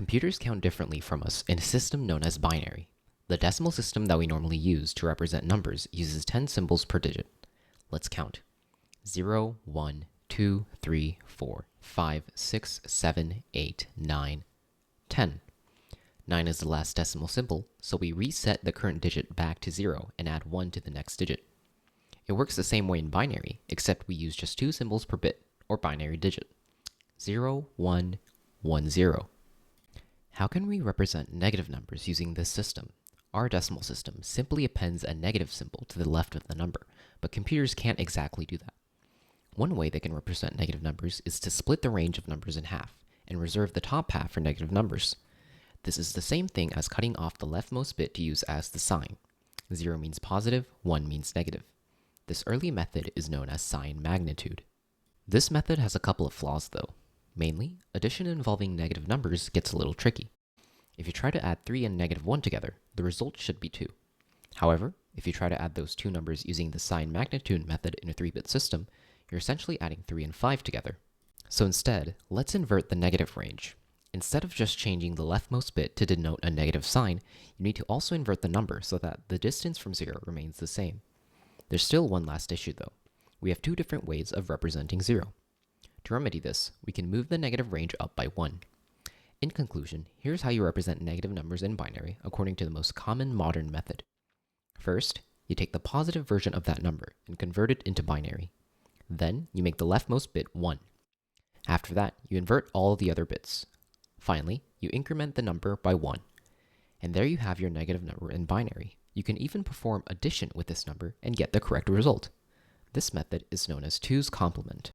Computers count differently from us in a system known as binary. The decimal system that we normally use to represent numbers uses 10 symbols per digit. Let's count. 0, 1, 2, 3, 4, 5, 6, 7, 8, 9, 10. 9 is the last decimal symbol, so we reset the current digit back to 0 and add 1 to the next digit. It works the same way in binary, except we use just 2 symbols per bit, or binary digit. 0, 1, 1, 0. How can we represent negative numbers using this system? Our decimal system simply appends a negative symbol to the left of the number, but computers can't exactly do that. One way they can represent negative numbers is to split the range of numbers in half, and reserve the top half for negative numbers. This is the same thing as cutting off the leftmost bit to use as the sign. 0 means positive, 1 means negative. This early method is known as sign magnitude. This method has a couple of flaws though. Mainly, addition involving negative numbers gets a little tricky. If you try to add 3 and negative 1 together, the result should be 2. However, if you try to add those two numbers using the sign magnitude method in a 3-bit system, you're essentially adding 3 and 5 together. So instead, let's invert the negative range. Instead of just changing the leftmost bit to denote a negative sign, you need to also invert the number so that the distance from 0 remains the same. There's still one last issue though. We have two different ways of representing 0. To remedy this, we can move the negative range up by 1. In conclusion, here's how you represent negative numbers in binary according to the most common modern method. First, you take the positive version of that number and convert it into binary. Then, you make the leftmost bit 1. After that, you invert all the other bits. Finally, you increment the number by 1. And there you have your negative number in binary. You can even perform addition with this number and get the correct result. This method is known as 2's complement.